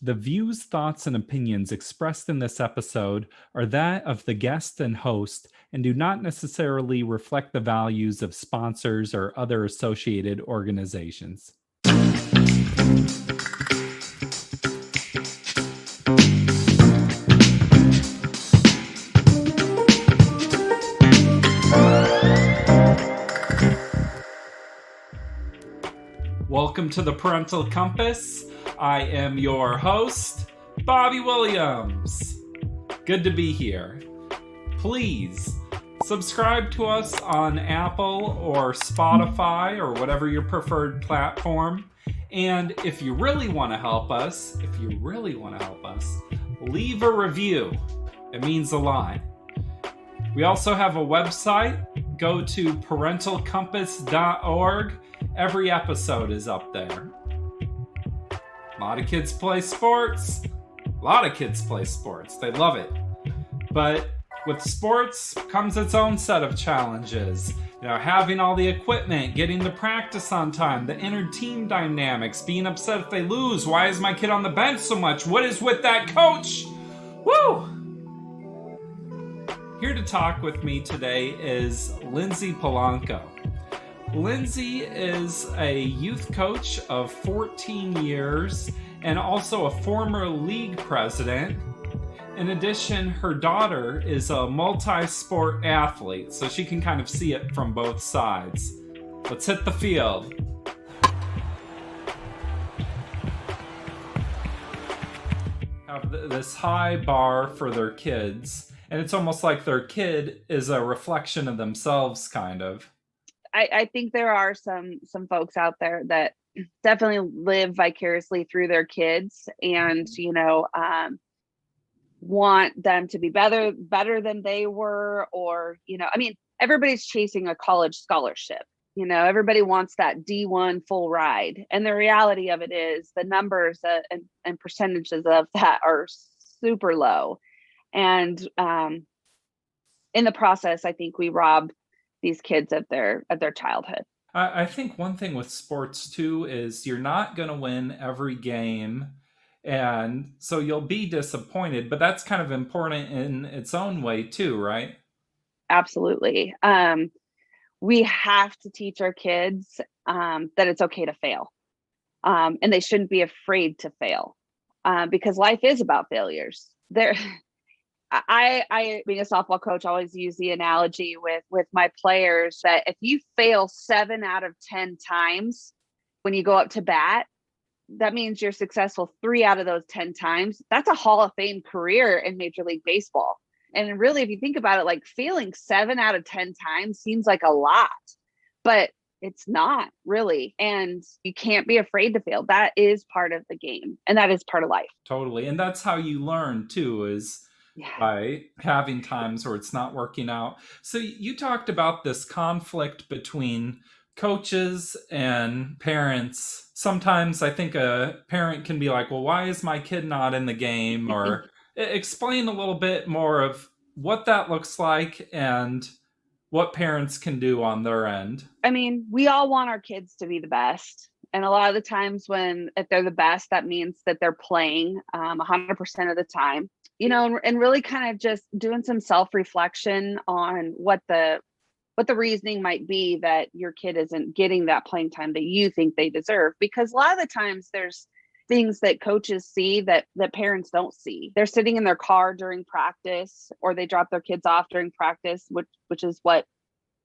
The views, thoughts, and opinions expressed in this episode are that of the guest and host and do not necessarily reflect the values of sponsors or other associated organizations. Welcome to the Parental Compass. I am your host, Bobby Williams. Good to be here. Please subscribe to us on Apple or Spotify or whatever your preferred platform. And if you really want to help us, leave a review. It means a lot. We also have a website. Go to parentalcompass.org. Every episode is up there. A lot of kids play sports. They love it. But with sports comes its own set of challenges. Having all the equipment, getting the practice on time, the inter-team dynamics, being upset if they lose. Why is my kid on the bench so much? What is with that coach? Woo! Here to talk with me today is Lynsi Polanco. Lynsi is a youth coach of 14 years and also a former league president. In addition, her daughter is a multi-sport athlete, so she can kind of see it from both sides. Let's hit the field. Have this high bar for their kids, and it's almost like their kid is a reflection of themselves, kind of. I think there are some folks out there that definitely live vicariously through their kids and, want them to be better than they were, or, everybody's chasing a college scholarship. Everybody wants that D1 full ride. And the reality of it is the numbers and percentages of that are super low. And in the process, I think we rob these kids of their childhood. I think one thing with sports too is you're not going to win every game, and so you'll be disappointed, but that's kind of important in its own way too, right? Absolutely. We have to teach our kids that it's okay to fail, and they shouldn't be afraid to fail, because life is about failures. I being a softball coach, always use the analogy with my players that if you fail 7 out of 10 times when you go up to bat, that means you're successful 3 out of those 10 times. That's a Hall of Fame career in Major League Baseball. And really, if you think about it, like failing 7 out of 10 times seems like a lot, but it's not really. And you can't be afraid to fail. That is part of the game, and that is part of life. Totally. And that's how you learn too, is by having times where it's not working out. So you talked about this conflict between coaches and parents. Sometimes I think a parent can be like, well, why is my kid not in the game? Or explain a little bit more of what that looks like and what parents can do on their end. I mean, we all want our kids to be the best. And a lot of the times if they're the best, that means that they're playing 100% of the time, and really kind of just doing some self-reflection on what the reasoning might be that your kid isn't getting that playing time that you think they deserve. Because a lot of the times there's things that coaches see that parents don't see. They're sitting in their car during practice, or they drop their kids off during practice, which is what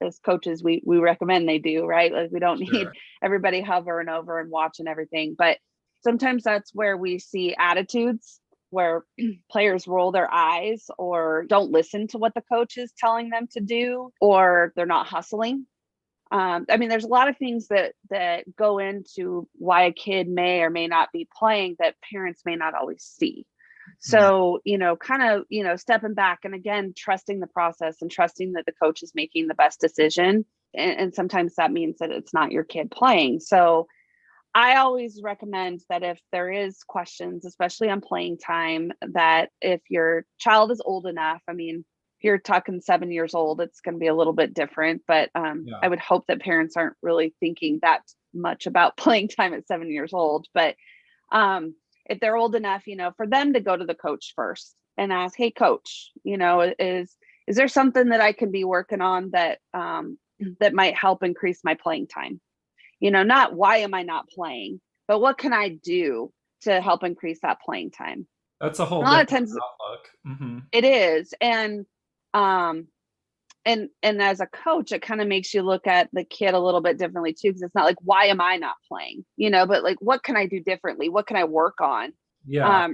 as coaches we recommend they do, right? Like we don't need everybody hovering over and watching everything. But sometimes that's where we see attitudes where players roll their eyes or don't listen to what the coach is telling them to do, or they're not hustling. There's a lot of things that go into why a kid may or may not be playing that parents may not always see. So, stepping back and again, trusting the process and trusting that the coach is making the best decision. And sometimes that means that it's not your kid playing. So I always recommend that if there is questions, especially on playing time, that if your child is old enough, if you're talking 7 years old, it's going to be a little bit different, but I would hope that parents aren't really thinking that much about playing time at 7 years old. But if they're old enough, for them to go to the coach first and ask, hey, coach, is there something that I can be working on that that might help increase my playing time? Not why am I not playing, but what can I do to help increase that playing time? That's a whole A lot of different times outlook. Mm-hmm. it is. Um, and as a coach, it kind of makes you look at the kid a little bit differently too, because it's not like, why am I not playing? But like, what can I do differently? What can I work on? Yeah.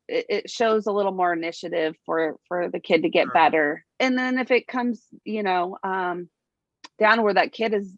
It shows a little more initiative for the kid to get Sure. better. And then if it comes, down where that kid has,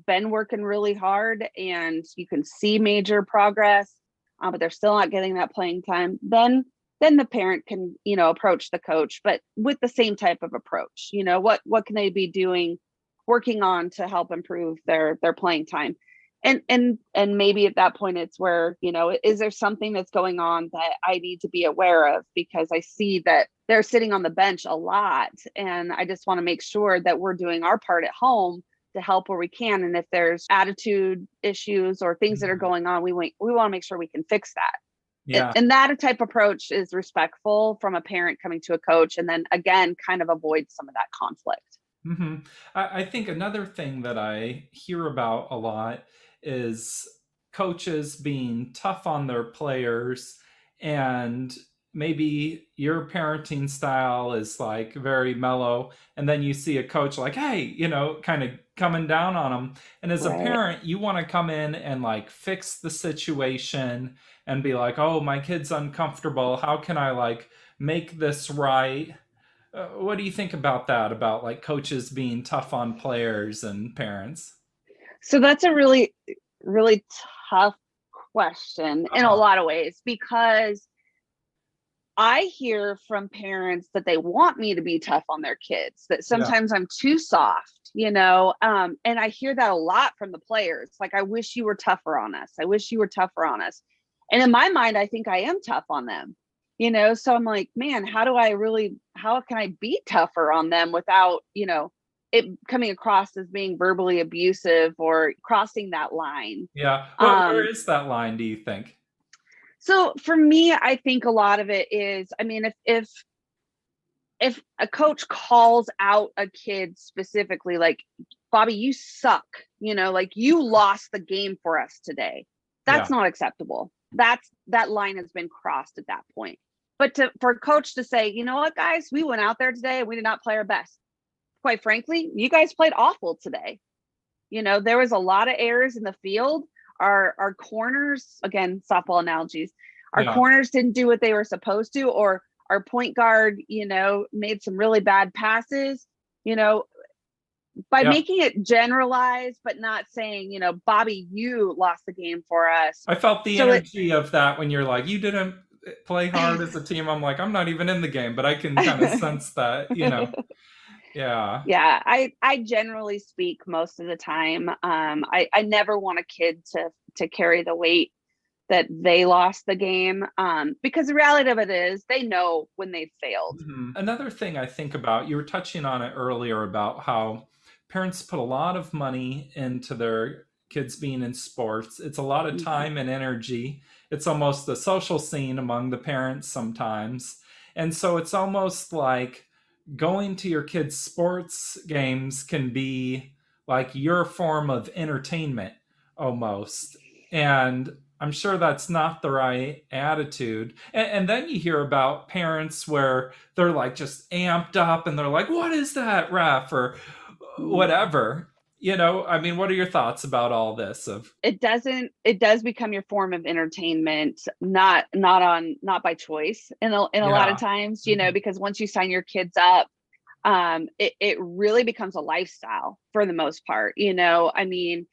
been working really hard and you can see major progress, but they're still not getting that playing time, then the parent can, approach the coach, but with the same type of approach. What can they be doing, working on to help improve their playing time? And maybe at that point it's where, is there something that's going on that I need to be aware of, because I see that they're sitting on the bench a lot, and I just want to make sure that we're doing our part at home to help where we can. And if there's attitude issues or things that are going on, we want to make sure we can fix that. Yeah. And that type of approach is respectful from a parent coming to a coach, and then again kind of avoids some of that conflict. Mm-hmm. I think another thing that I hear about a lot is coaches being tough on their players, and maybe your parenting style is like very mellow, and then you see a coach like, hey, kind of coming down on them. And as a Right. parent, you want to come in and like fix the situation and be like, oh, my kid's uncomfortable. How can I like make this right? What do you think about that? About like coaches being tough on players and parents? So that's a really, really tough question in a Uh-huh. lot of ways, because I hear from parents that they want me to be tough on their kids, that Yeah. sometimes I'm too soft, and I hear that a lot from the players. Like, I wish you were tougher on us. I wish you were tougher on us. And in my mind, I think I am tough on them, so I'm like, man, how can I be tougher on them without, it coming across as being verbally abusive or crossing that line? Yeah. Where Um, is that line, do you think? so for me, I think a lot of it is, I mean, if a coach calls out a kid specifically, like, Bobby, you suck, like, you lost the game for us today, Yeah. that's not acceptable. That line has been crossed at that point. But for a coach to say, you know what, guys, we went out there today and we did not play our best. Quite frankly, you guys played awful today. There was a lot of errors in the field. Our corners, again, softball analogies, our Yeah. corners didn't do what they were supposed to, or our point guard, made some really bad passes, you know, by Yeah. making it generalized, but not saying, Bobby, you lost the game for us. I felt the So it, energy of that when you're like, you didn't play hard as a team. I'm like, I'm not even in the game, but I can kind of sense that. Yeah. yeah, I generally speak most of the time. I never want a kid to carry the weight that they lost the game, because the reality of it is they know when they've failed. Mhm. Another thing I think about, you were touching on it earlier about how parents put a lot of money into their kids being in sports. It's a lot of Mhm. time and energy. It's almost a social scene among the parents sometimes. And so it's almost like going to your kids' sports games can be like your form of entertainment almost. And I'm sure that's not the right attitude. And then you hear about parents where they're like just amped up and they're like, what is that, ref? Or whatever. I mean, what are your thoughts about all this? Of It does become your form of entertainment, not by choice in a lot of Yeah. times, Mhm. because once you sign your kids up, it really becomes a lifestyle for the most part. I mean,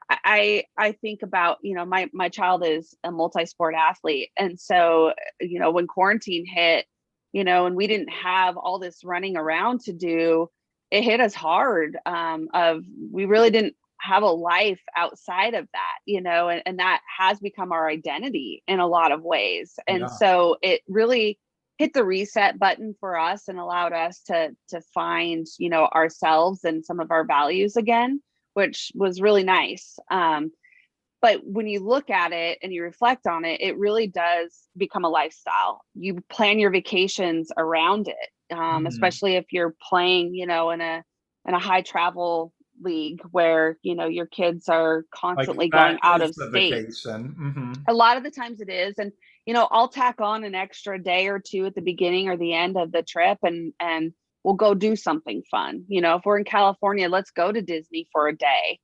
I think about, my child is a multi-sport athlete. And so, when quarantine hit, and we didn't have all this running around to do, it hit us hard. Of We really didn't have a life outside of that, and that has become our identity in a lot of ways. And Yeah. so it really hit the reset button for us and allowed us to find, ourselves and some of our values again, which was really nice. But when you look at it and you reflect on it, it really does become a lifestyle. You plan your vacations around it, Mhm. especially if you're playing, in a high travel league where your kids are Like constantly going that out is of the state. vacation. Hmm. A lot of the times it is, and I'll tack on an extra day or two at the beginning or the end of the trip, and we'll go do something fun. If we're in California, let's go to Disney for a day.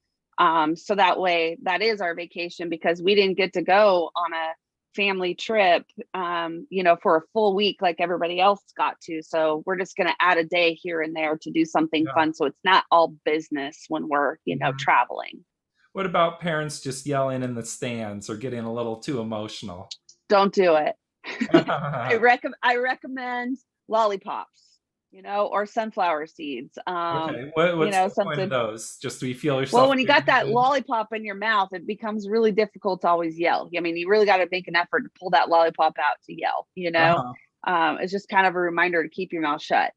So that way, that is our vacation, because we didn't get to go on a family trip, for a full week like everybody else got to. So we're just going to add a day here and there to do something Yeah. fun. So it's not all business when we're, Mhm. traveling. What about parents just yelling in the stands or getting a little too emotional? Don't do it. I recommend lollipops, or sunflower seeds. Okay, what's the point of Something. those? Just do you feel Well, yourself when you got getting that good? lollipop in your mouth, it becomes really difficult to always yell. I mean, you really got to make an effort to pull that lollipop out to yell. Uh-huh. It's just kind of a reminder to keep your mouth shut.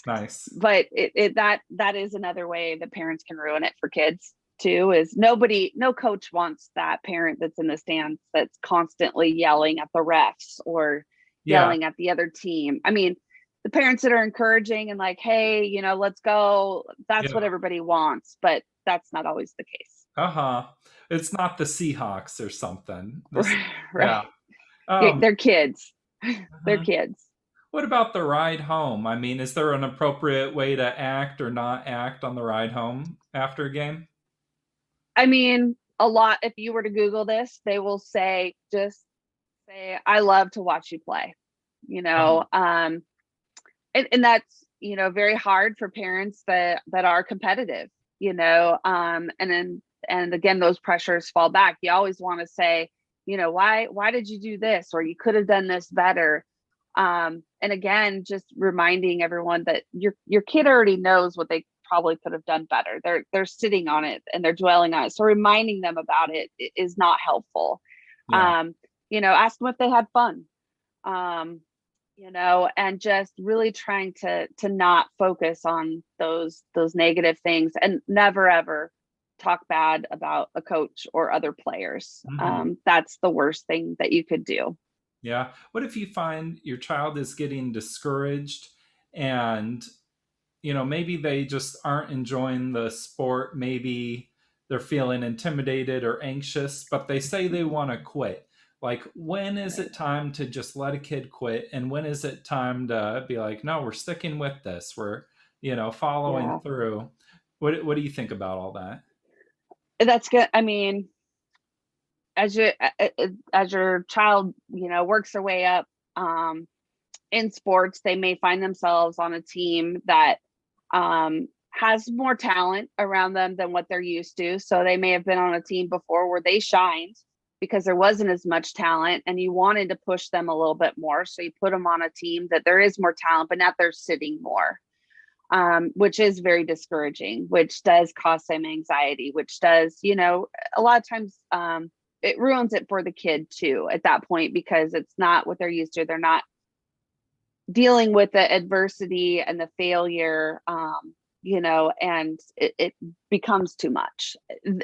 Nice. But that is another way that parents can ruin it for kids too. Is no coach wants that parent that's in the stands that's constantly yelling at the refs or Yeah, yelling at the other team. I mean, the parents that are encouraging and like, hey, let's go, that's what yeah. everybody wants, but that's not always the case. Uh-huh. It's not the Seahawks or something. This, Right. yeah. Um, They're kids. They're uh-huh. kids. What about the ride home? I mean, is there an appropriate way to act or not act on the ride home after a game? I mean, a lot, if you were to Google this, they will just say, I love to watch you play, you Uh-huh. know. And that's, very hard for parents that are competitive, and again, those pressures fall back. You always want to say, why did you do this? Or you could have done this better. And again, just reminding everyone that your kid already knows what they probably could have done better. They're sitting on it and they're dwelling on it. So reminding them about it is not helpful. Yeah. Um, ask them if they had fun. Um, and just really trying to not focus on those negative things, and never ever talk bad about a coach or other players. Hmm. That's the worst thing that you could do. Yeah. What if you find your child is getting discouraged and maybe they just aren't enjoying the sport. Maybe they're feeling intimidated or anxious, but they say they want to quit. Like, when is Right. it time to just let a kid quit? And when is it time to be like, no, we're sticking with this? We're, following Yeah, through. What do you think about all that? that's good. I mean, as your child, works their way up, in sports, they may find themselves on a team that has more talent around them than what they're used to. So they may have been on a team before where they shined because there wasn't as much talent, and you wanted to push them a little bit more. So you put them on a team that there is more talent, but not they're sitting more, which is very discouraging, which does cause some anxiety, which does, a lot of times, it ruins it for the kid too at that point, because it's not what they're used to. They're not dealing with the adversity and the failure, and it becomes too much. And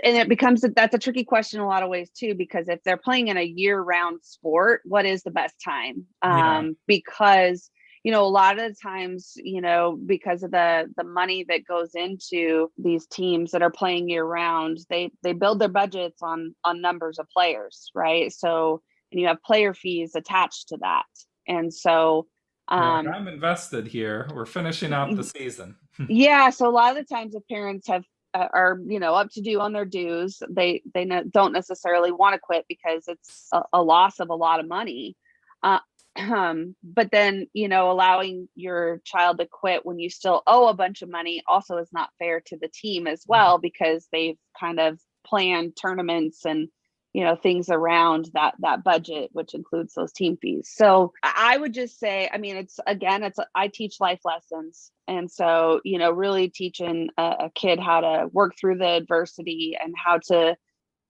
that's a tricky question in a lot of ways too, because if they're playing in a year-round sport, what is the best time? Yeah. Because a lot of the times, because of the money that goes into these teams that are playing year round, they build their budgets on numbers of players, right? So, and you have player fees attached to that. And so, You're like, um, I'm invested here. We're finishing out the season. yeah, so a lot of the times if parents are up to due on their dues, they don't necessarily want to quit because it's a loss of a lot of money. uh, but then allowing your child to quit when you still owe a bunch of money also is not fair to the team as well, because they've kind of planned tournaments and things around that budget, which includes those team fees. So I would just say, I mean, I teach life lessons, and so really teaching a kid how to work through the adversity and how to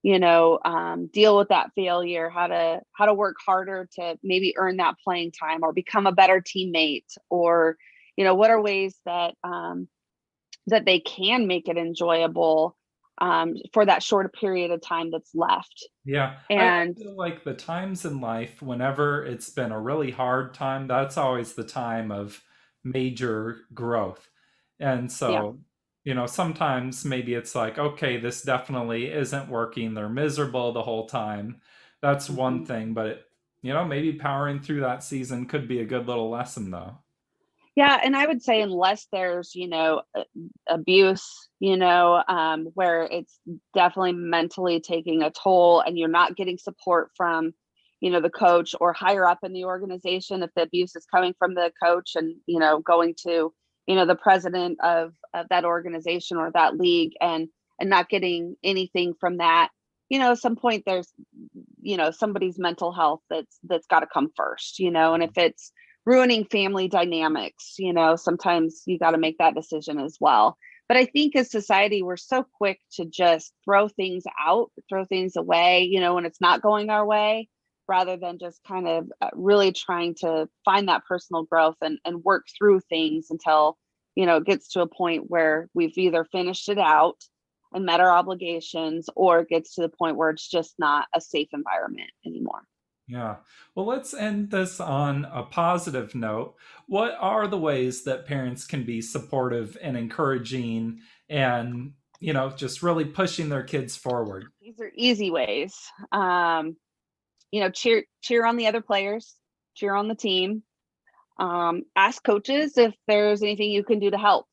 deal with that failure, how to work harder to maybe earn that playing time or become a better teammate, or what are ways that that they can make it enjoyable, for that short period of time that's left. Yeah, I And feel like the times in life, whenever it's been a really hard time, that's always the time of major growth. And yeah. so, sometimes maybe it's like, okay, this definitely isn't working. They're miserable the whole time. That's one Mhm. thing, but maybe powering through that season could be a good little lesson, though. Yeah, and I would say unless there's, abuse, where it's definitely mentally taking a toll and you're not getting support from, the coach or higher up in the organization, if the abuse is coming from the coach and, going to, the president of that organization or that league and not getting anything from that, at some point there's, somebody's mental health that's got to come first, and if it's ruining family dynamics, sometimes you got to make that decision as well. But I think as society, we're so quick to just throw things out, throw things away, when it's not going our way, rather than just kind of really trying to find that personal growth and work through things until, it gets to a point where we've either finished it out and met our obligations, or it gets to the point where it's just not a safe environment anymore. Yeah. Well, let's end this on a positive note. What are the ways that parents can be supportive and encouraging and, just really pushing their kids forward? These are easy ways. Cheer on the other players, cheer on the team. Ask coaches if there's anything you can do to help.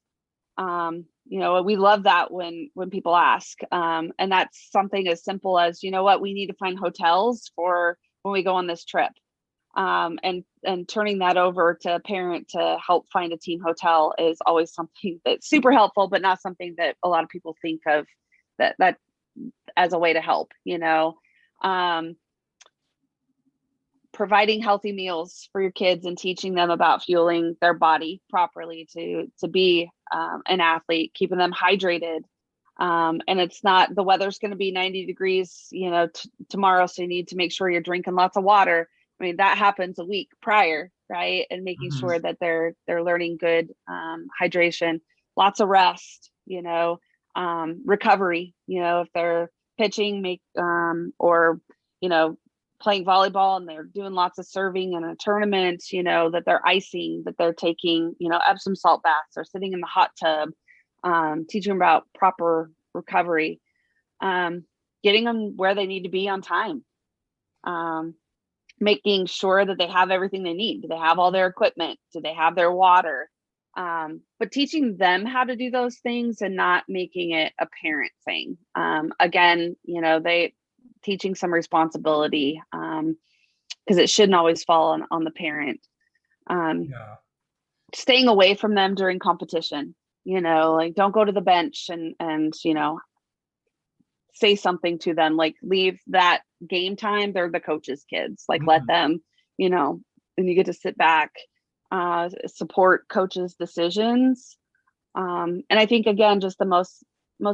We love that when people ask. And that's something as simple as, what, we need to find hotels for when we go on this trip. And turning that over to a parent to help find a team hotel is always something that's super helpful, but not something that a lot of people think of that as a way to help, providing healthy meals for your kids and teaching them about fueling their body properly to be an athlete, keeping them hydrated. And it's not, the weather's going to be 90 degrees, tomorrow. So you need to make sure you're drinking lots of water. I mean, that happens a week prior, right? And making Mhm. sure that they're learning good hydration, lots of rest, recovery, if they're pitching, or, playing volleyball and they're doing lots of serving in a tournament, that they're icing, that they're taking, Epsom salt baths or sitting in the hot tub, teaching them about proper recovery, getting them where they need to be on time, making sure that they have everything they need. Do they have all their equipment? Do they have their water? But teaching them how to do those things and not making it a parent thing. Again, they teaching some responsibility, because it shouldn't always fall on the parent. Yeah. Staying away from them during competition, like don't go to the bench and say something to them, like leave that game time. They're the coach's kids, like let Mhm. them, and you get to sit back, support coaches' decisions. And I think, again, just the most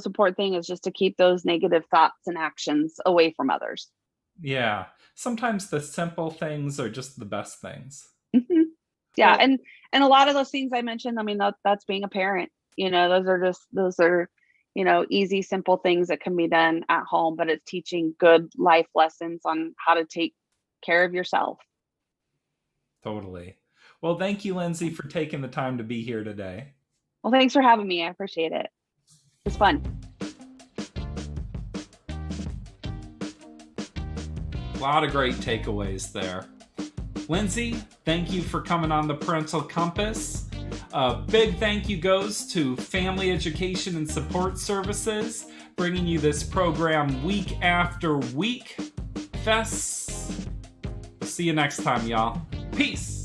important thing is just to keep those negative thoughts and actions away from others. Yeah. Sometimes the simple things are just the best things. Mhm. Yeah, Well, and a lot of those things I mentioned, I mean, that's being a parent. Those are easy, simple things that can be done at home, but it's teaching good life lessons on how to take care of yourself. totally. Well, thank you, Lindsay, for taking the time to be here today. Well, thanks for having me. I appreciate it. It was fun. A lot of great takeaways there. Lindsay, thank you for coming on the Parental Compass. A big thank you goes to Family Education and Support Services, bringing you this program week after week. See you next time, y'all. Peace.